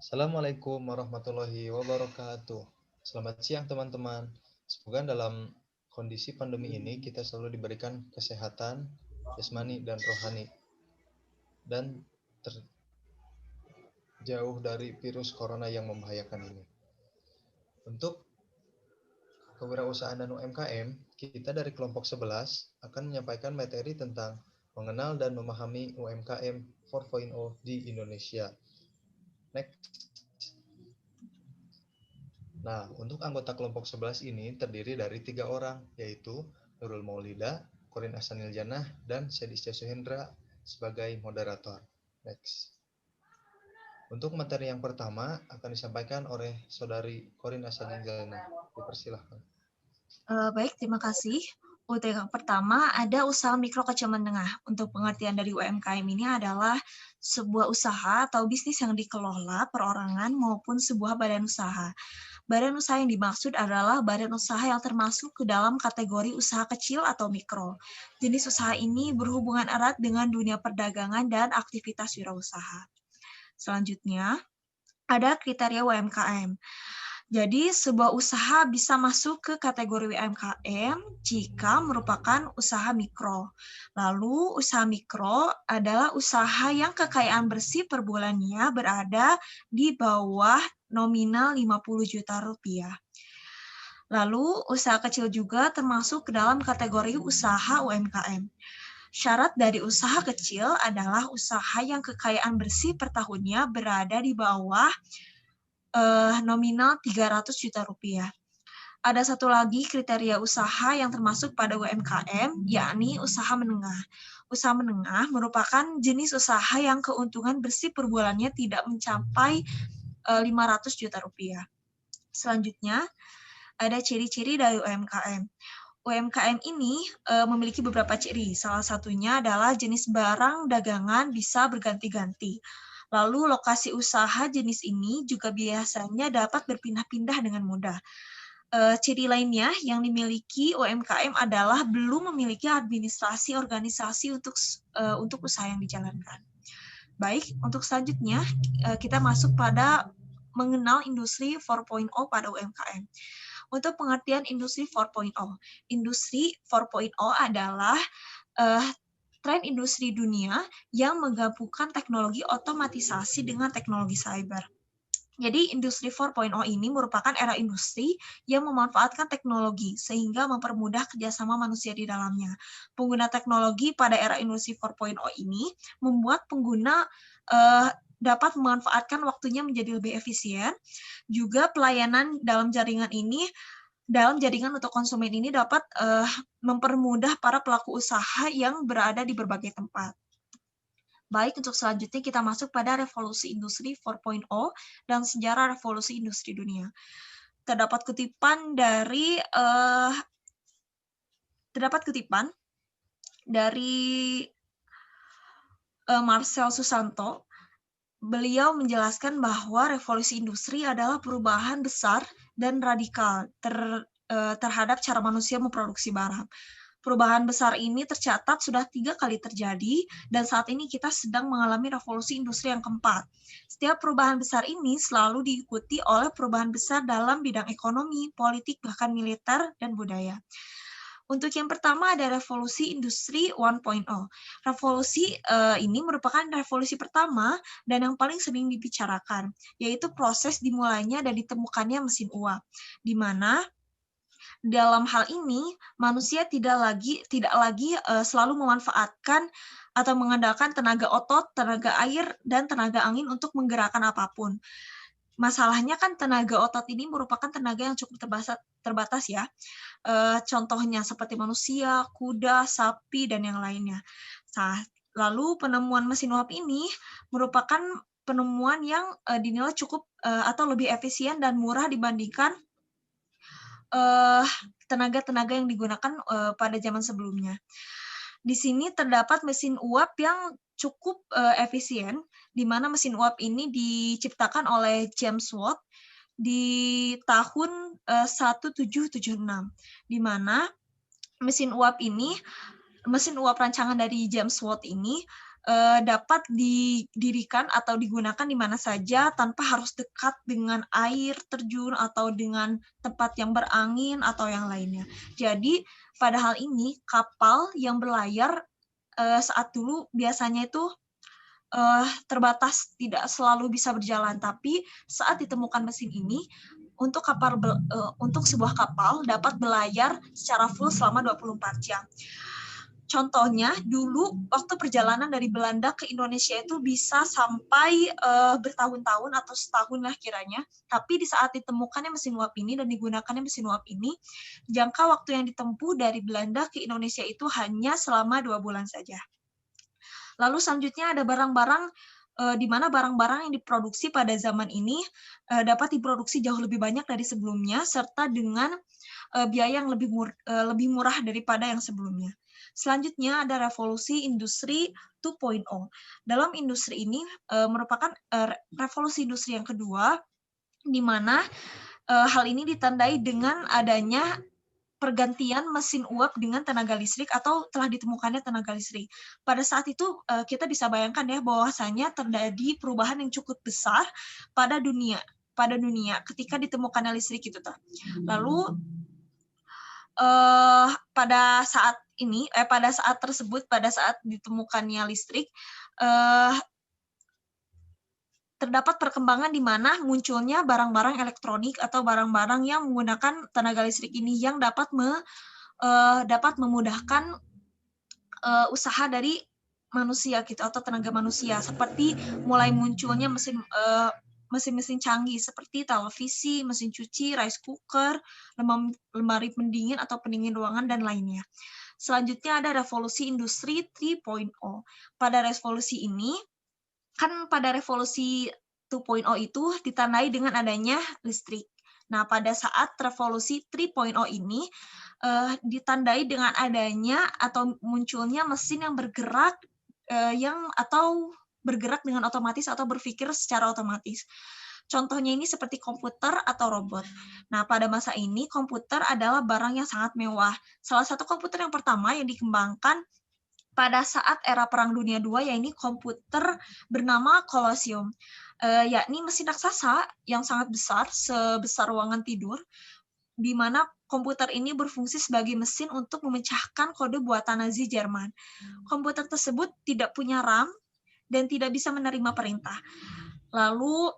Assalamualaikum warahmatullahi wabarakatuh. Selamat siang teman-teman. Semoga dalam kondisi pandemi ini kita selalu diberikan kesehatan jasmani dan rohani dan terjauh dari virus corona yang membahayakan ini. Untuk kewirausahaan dan UMKM, kita dari kelompok 11 akan menyampaikan materi tentang mengenal dan memahami UMKM 4.0 di Indonesia. Next. Nah, untuk anggota kelompok 11 ini terdiri dari 3 orang, yaitu Nurul Maulida, Korin Ahsanil Jannah, dan Syedisya Suhendra sebagai moderator. Next. Untuk materi yang pertama akan disampaikan oleh Saudari Korin Ahsanil Jannah. Dipersilahkan. Baik, terima kasih. Untuk yang pertama, ada usaha mikro kecil menengah. Untuk pengertian dari UMKM ini adalah sebuah usaha atau bisnis yang dikelola perorangan maupun sebuah badan usaha. Badan usaha yang dimaksud adalah badan usaha yang termasuk ke dalam kategori usaha kecil atau mikro. Jenis usaha ini berhubungan erat dengan dunia perdagangan dan aktivitas wirausaha. Selanjutnya, ada kriteria UMKM. Jadi, sebuah usaha bisa masuk ke kategori UMKM jika merupakan usaha mikro. Lalu, usaha mikro adalah usaha yang kekayaan bersih per bulannya berada di bawah nominal 50 juta rupiah. Lalu, usaha kecil juga termasuk ke dalam kategori usaha UMKM. Syarat dari usaha kecil adalah usaha yang kekayaan bersih per tahunnya berada di bawah nominal 300 juta rupiah. Ada satu lagi kriteria usaha yang termasuk pada UMKM, yakni usaha menengah. Usaha menengah merupakan jenis usaha yang keuntungan bersih per bulannya tidak mencapai 500 juta rupiah. Selanjutnya, ada ciri-ciri dari UMKM. UMKM ini memiliki beberapa ciri. Salah satunya adalah jenis barang dagangan bisa berganti-ganti. Lalu lokasi usaha jenis ini juga biasanya dapat berpindah-pindah dengan mudah. Ciri lainnya yang dimiliki UMKM adalah belum memiliki administrasi organisasi untuk usaha yang dijalankan. Baik, untuk selanjutnya kita masuk pada mengenal industri 4.0 pada UMKM. Untuk pengertian industri 4.0, industri 4.0 adalah tren industri dunia yang menggabungkan teknologi otomatisasi dengan teknologi cyber. Jadi industri 4.0 ini merupakan era industri yang memanfaatkan teknologi sehingga mempermudah kerjasama manusia di dalamnya. Pengguna teknologi pada era industri 4.0 ini membuat pengguna dapat memanfaatkan waktunya menjadi lebih efisien. Juga pelayanan dalam jaringan untuk konsumen ini dapat mempermudah para pelaku usaha yang berada di berbagai tempat. Baik, untuk selanjutnya kita masuk pada revolusi industri 4.0 dan sejarah revolusi industri dunia. Terdapat kutipan dari Marcel Susanto. Beliau menjelaskan bahwa revolusi industri adalah perubahan besar dan radikal terhadap cara manusia memproduksi barang. Perubahan besar ini tercatat sudah 3 kali terjadi, dan saat ini kita sedang mengalami revolusi industri yang keempat. Setiap perubahan besar ini selalu diikuti oleh perubahan besar dalam bidang ekonomi, politik, bahkan militer, dan budaya. Untuk yang pertama ada revolusi industri 1.0. Revolusi ini merupakan revolusi pertama dan yang paling sering dibicarakan, yaitu proses dimulainya dan ditemukannya mesin uap, di mana dalam hal ini manusia tidak lagi selalu memanfaatkan atau mengandalkan tenaga otot, tenaga air, dan tenaga angin untuk menggerakkan apapun. Masalahnya kan tenaga otot ini merupakan tenaga yang cukup terbatas ya. Contohnya seperti manusia, kuda, sapi, dan yang lainnya. Lalu penemuan mesin uap ini merupakan penemuan yang dinilai cukup atau lebih efisien dan murah dibandingkan tenaga-tenaga yang digunakan pada zaman sebelumnya. Di sini terdapat mesin uap yang cukup efisien, di mana mesin uap ini diciptakan oleh James Watt di tahun 1776, di mana mesin uap rancangan dari James Watt ini dapat didirikan atau digunakan di mana saja tanpa harus dekat dengan air terjun atau dengan tempat yang berangin atau yang lainnya. Jadi pada hal ini kapal yang berlayar saat dulu biasanya itu terbatas, tidak selalu bisa berjalan, tapi saat ditemukan mesin ini untuk untuk sebuah kapal dapat berlayar secara full selama 24 jam. Contohnya, dulu waktu perjalanan dari Belanda ke Indonesia itu bisa sampai bertahun-tahun atau setahun lah kiranya. Tapi di saat ditemukannya mesin uap ini dan digunakannya mesin uap ini, jangka waktu yang ditempuh dari Belanda ke Indonesia itu hanya selama 2 bulan saja. Lalu selanjutnya ada barang-barang di mana barang-barang yang diproduksi pada zaman ini dapat diproduksi jauh lebih banyak dari sebelumnya, serta dengan biaya yang lebih murah daripada yang sebelumnya. Selanjutnya ada revolusi industri 2.0. Dalam industri ini merupakan revolusi industri yang kedua, di mana hal ini ditandai dengan adanya pergantian mesin uap dengan tenaga listrik atau telah ditemukannya tenaga listrik. Pada saat itu kita bisa bayangkan ya bahwasanya terjadi perubahan yang cukup besar pada dunia ketika ditemukannya listrik itu. Lalu pada saat ditemukannya listrik, terdapat perkembangan di mana munculnya barang-barang elektronik atau barang-barang yang menggunakan tenaga listrik ini yang dapat memudahkan usaha dari manusia gitu atau tenaga manusia, seperti mulai munculnya mesin-mesin canggih seperti televisi, mesin cuci, rice cooker, lemari pendingin atau pendingin ruangan, dan lainnya. Selanjutnya ada revolusi industri 3.0. Pada revolusi ini, pada revolusi 2.0 itu ditandai dengan adanya listrik. Nah, pada saat revolusi 3.0 ini ditandai dengan adanya atau munculnya mesin yang bergerak bergerak dengan otomatis atau berpikir secara otomatis. Contohnya ini seperti komputer atau robot. Nah, pada masa ini komputer adalah barang yang sangat mewah. Salah satu komputer yang pertama yang dikembangkan pada saat era Perang Dunia II, yaitu komputer bernama Colosseum, yakni mesin raksasa yang sangat besar, sebesar ruangan tidur, di mana komputer ini berfungsi sebagai mesin untuk memecahkan kode buatan Nazi Jerman. Komputer tersebut tidak punya RAM dan tidak bisa menerima perintah. Lalu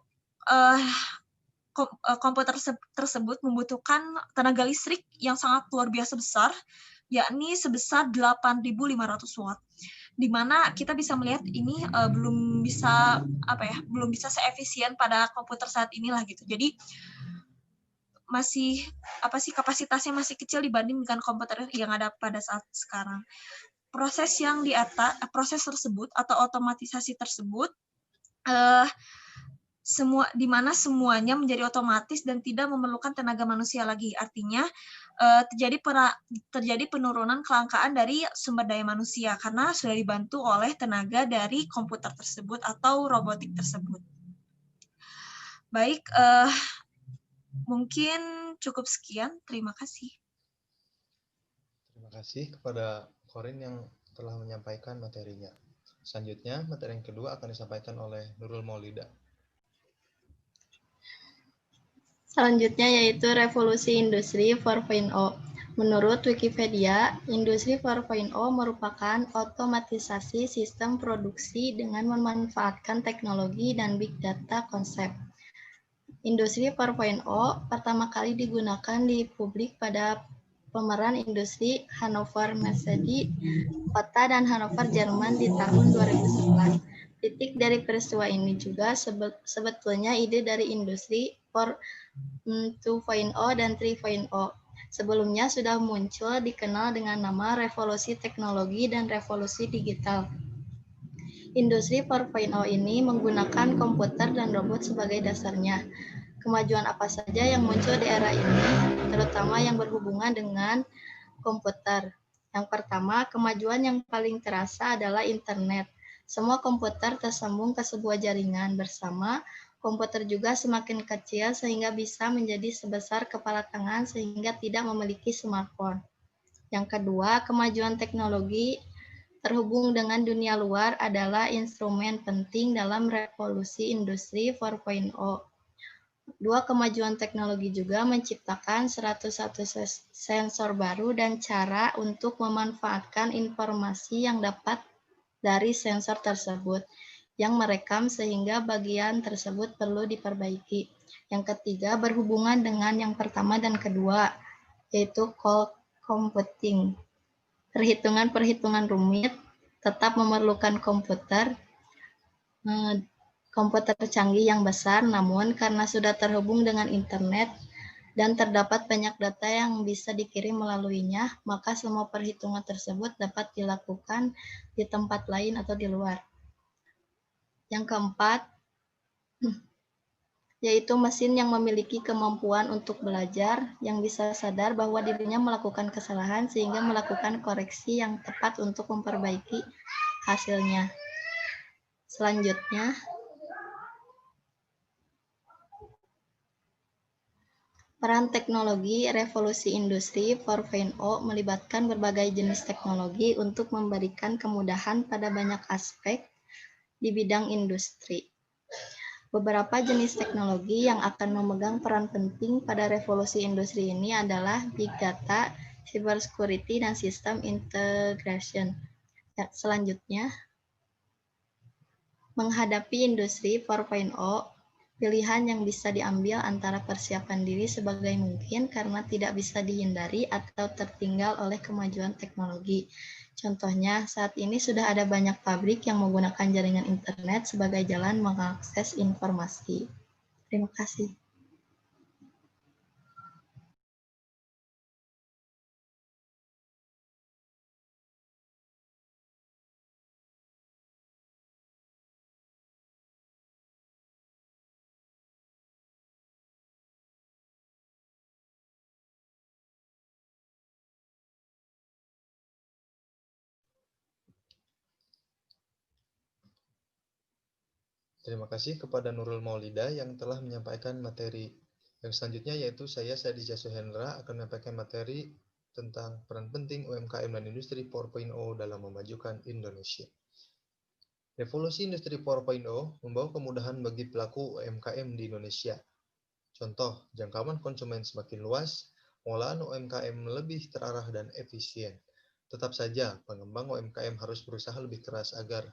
komputer tersebut membutuhkan tenaga listrik yang sangat luar biasa besar, yakni sebesar 8.500 watt. Di mana kita bisa melihat ini belum bisa seefisien pada komputer saat inilah gitu. Jadi kapasitasnya masih kecil dibanding dengan komputer yang ada pada saat sekarang. Proses tersebut atau otomatisasi tersebut di mana semuanya menjadi otomatis dan tidak memerlukan tenaga manusia lagi. Artinya terjadi penurunan kelangkaan dari sumber daya manusia karena sudah dibantu oleh tenaga dari komputer tersebut atau robotik tersebut. Baik, mungkin cukup sekian. Terima kasih. Terima kasih kepada Corin yang telah menyampaikan materinya. Selanjutnya, materi yang kedua akan disampaikan oleh Nurul Maulida. Selanjutnya yaitu revolusi industri 4.0. Menurut Wikipedia, industri 4.0 merupakan otomatisasi sistem produksi dengan memanfaatkan teknologi dan big data konsep. Industri 4.0 pertama kali digunakan di publik pada pemeran industri Hannover Mercedes Kota dan Hannover Jerman di tahun 2011. Titik dari peristiwa ini juga sebetulnya ide dari industri 2.0 dan 3.0. Sebelumnya sudah muncul dikenal dengan nama revolusi teknologi dan revolusi digital. Industri 4.0 ini menggunakan komputer dan robot sebagai dasarnya. Kemajuan apa saja yang muncul di era ini, terutama yang berhubungan dengan komputer. Yang pertama, kemajuan yang paling terasa adalah internet. Semua komputer tersambung ke sebuah jaringan bersama. Komputer juga semakin kecil sehingga bisa menjadi sebesar kepala tangan sehingga tidak memiliki smartphone. Yang kedua, kemajuan teknologi terhubung dengan dunia luar adalah instrumen penting dalam revolusi industri 4.0. Dua kemajuan teknologi juga menciptakan 101 sensor baru dan cara untuk memanfaatkan informasi yang dapat dari sensor tersebut yang merekam sehingga bagian tersebut perlu diperbaiki. Yang ketiga berhubungan dengan yang pertama dan kedua, yaitu cloud computing. Perhitungan-perhitungan rumit tetap memerlukan komputer canggih yang besar, namun karena sudah terhubung dengan internet dan terdapat banyak data yang bisa dikirim melaluinya, maka semua perhitungan tersebut dapat dilakukan di tempat lain atau di luar. Yang keempat, yaitu mesin yang memiliki kemampuan untuk belajar, yang bisa sadar bahwa dirinya melakukan kesalahan sehingga melakukan koreksi yang tepat untuk memperbaiki hasilnya. Selanjutnya, peran teknologi revolusi industri 4.0 melibatkan berbagai jenis teknologi untuk memberikan kemudahan pada banyak aspek di bidang industri. Beberapa jenis teknologi yang akan memegang peran penting pada revolusi industri ini adalah Big Data, Cybersecurity, dan System Integration. Selanjutnya, menghadapi industri 4.0, pilihan yang bisa diambil antara persiapan diri sebagai mungkin karena tidak bisa dihindari atau tertinggal oleh kemajuan teknologi. Contohnya, saat ini sudah ada banyak pabrik yang menggunakan jaringan internet sebagai jalan mengakses informasi. Terima kasih. Terima kasih kepada Nurul Maulida yang telah menyampaikan materi. Yang selanjutnya yaitu saya Sadija Suhendra akan menyampaikan materi tentang peran penting UMKM dan Industri 4.0 dalam memajukan Indonesia. Revolusi Industri 4.0 membawa kemudahan bagi pelaku UMKM di Indonesia. Contoh, jangkauan konsumen semakin luas, pengolahan UMKM lebih terarah dan efisien. Tetap saja, pengembang UMKM harus berusaha lebih keras agar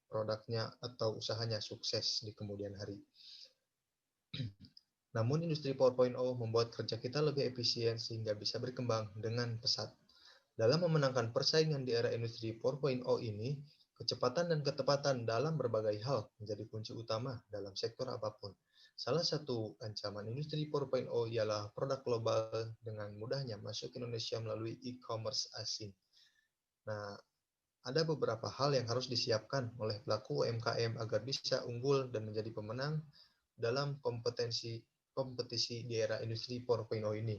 produknya atau usahanya sukses di kemudian hari. Namun industri 4.0 membuat kerja kita lebih efisien sehingga bisa berkembang dengan pesat. Dalam memenangkan persaingan di era industri 4.0 ini, kecepatan dan ketepatan dalam berbagai hal menjadi kunci utama dalam sektor apapun. Salah satu ancaman industri 4.0 ialah produk global dengan mudahnya masuk ke Indonesia melalui e-commerce asing. Nah, ada beberapa hal yang harus disiapkan oleh pelaku UMKM agar bisa unggul dan menjadi pemenang dalam kompetisi di era industri 4.0 ini.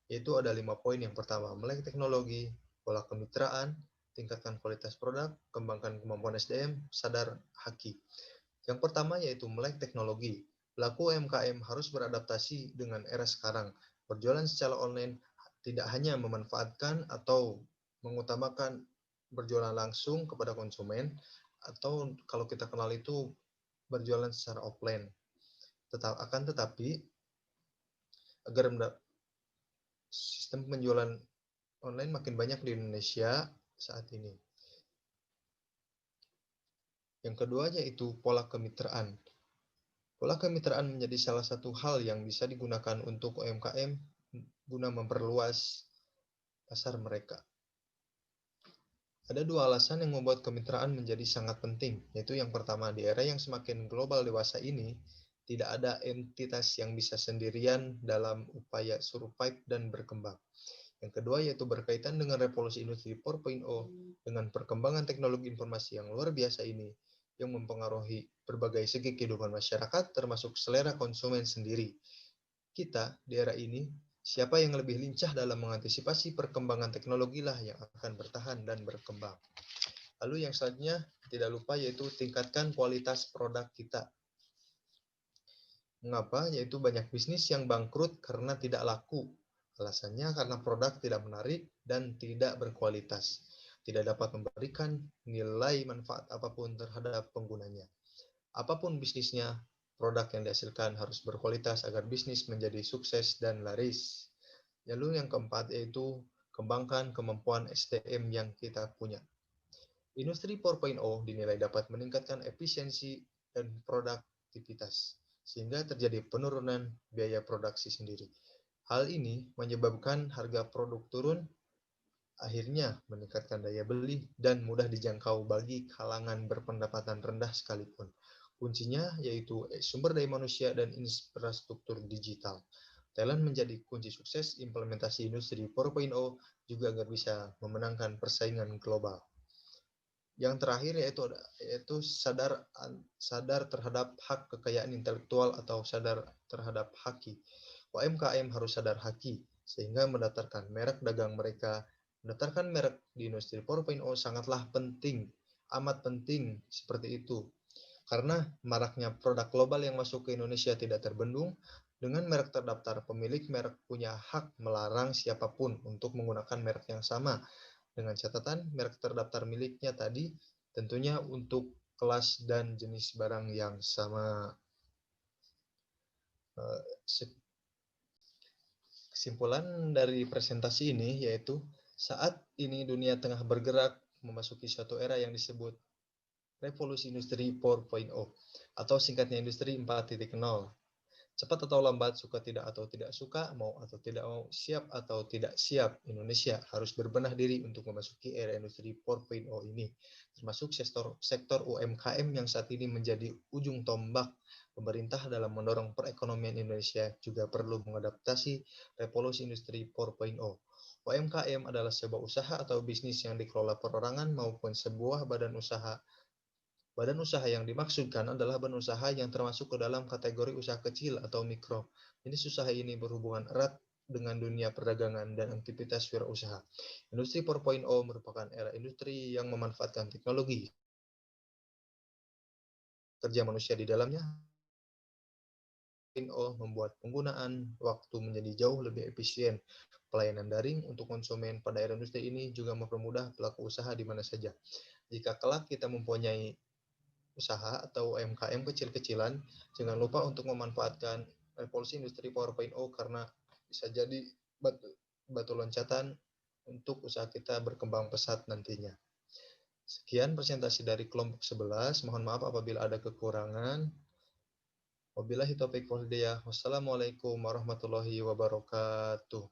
Yaitu ada 5 poin. Yang pertama, melek teknologi, pola kemitraan, tingkatkan kualitas produk, kembangkan kemampuan SDM, sadar haki. Yang pertama yaitu melek teknologi. Pelaku UMKM harus beradaptasi dengan era sekarang. Berjualan secara online tidak hanya memanfaatkan atau mengutamakan berjualan langsung kepada konsumen, atau kalau kita kenal itu berjualan secara offline. Tetapi agar sistem penjualan online makin banyak di Indonesia saat ini. Yang kedua yaitu pola kemitraan. Pola kemitraan menjadi salah satu hal yang bisa digunakan untuk UMKM guna memperluas pasar mereka. Ada 2 alasan yang membuat kemitraan menjadi sangat penting, yaitu yang pertama, di era yang semakin global dewasa ini, tidak ada entitas yang bisa sendirian dalam upaya survive dan berkembang. Yang kedua yaitu berkaitan dengan revolusi industri 4.0 dengan perkembangan teknologi informasi yang luar biasa ini, yang mempengaruhi berbagai segi kehidupan masyarakat, termasuk selera konsumen sendiri. Kita, di era ini, siapa yang lebih lincah dalam mengantisipasi perkembangan teknologi lah yang akan bertahan dan berkembang. Lalu yang selanjutnya, tidak lupa yaitu tingkatkan kualitas produk kita. Mengapa? Yaitu banyak bisnis yang bangkrut karena tidak laku. Alasannya karena produk tidak menarik dan tidak berkualitas. tidak dapat memberikan nilai manfaat apapun terhadap penggunanya. Apapun bisnisnya, produk yang dihasilkan harus berkualitas agar bisnis menjadi sukses dan laris. Lalu yang keempat yaitu kembangkan kemampuan SDM yang kita punya. Industri 4.0 dinilai dapat meningkatkan efisiensi dan produktivitas, sehingga terjadi penurunan biaya produksi sendiri. Hal ini menyebabkan harga produk turun, akhirnya meningkatkan daya beli dan mudah dijangkau bagi kalangan berpendapatan rendah sekalipun. Kuncinya yaitu sumber daya manusia dan infrastruktur digital. Talent menjadi kunci sukses implementasi industri 4.0 juga agar bisa memenangkan persaingan global. Yang terakhir yaitu sadar terhadap hak kekayaan intelektual atau sadar terhadap haki. UMKM harus sadar haki sehingga mendaftarkan merek dagang mereka. Mendaftarkan merek di industri 4.0 sangatlah penting, amat penting seperti itu. Karena maraknya produk global yang masuk ke Indonesia tidak terbendung, dengan merek terdaftar, pemilik merek punya hak melarang siapapun untuk menggunakan merek yang sama. Dengan catatan, merek terdaftar miliknya tadi tentunya untuk kelas dan jenis barang yang sama. Kesimpulan dari presentasi ini yaitu saat ini dunia tengah bergerak memasuki suatu era yang disebut revolusi industri 4.0 atau singkatnya industri 4.0. Cepat atau lambat, suka tidak atau tidak suka, mau atau tidak mau, siap atau tidak siap, Indonesia harus berbenah diri untuk memasuki era industri 4.0 ini, termasuk sektor UMKM yang saat ini menjadi ujung tombak. Pemerintah dalam mendorong perekonomian Indonesia juga perlu mengadaptasi revolusi industri 4.0. UMKM adalah sebuah usaha atau bisnis yang dikelola perorangan maupun sebuah badan usaha. Badan usaha yang dimaksudkan adalah badan usaha yang termasuk ke dalam kategori usaha kecil atau mikro. Jenis usaha ini berhubungan erat dengan dunia perdagangan dan aktivitas wirausaha. Industri 4.0 merupakan era industri yang memanfaatkan teknologi kerja manusia di dalamnya. 4.0 membuat penggunaan waktu menjadi jauh lebih efisien. Pelayanan daring untuk konsumen pada era industri ini juga mempermudah pelaku usaha di mana saja. Jika kelak kita mempunyai usaha atau UMKM kecil-kecilan, jangan lupa untuk memanfaatkan revolusi industri 4.0 karena bisa jadi batu loncatan untuk usaha kita berkembang pesat nantinya. Sekian presentasi dari kelompok 11. Mohon maaf apabila ada kekurangan. Wabillahi taufiq wal hidayah. Wassalamualaikum warahmatullahi wabarakatuh.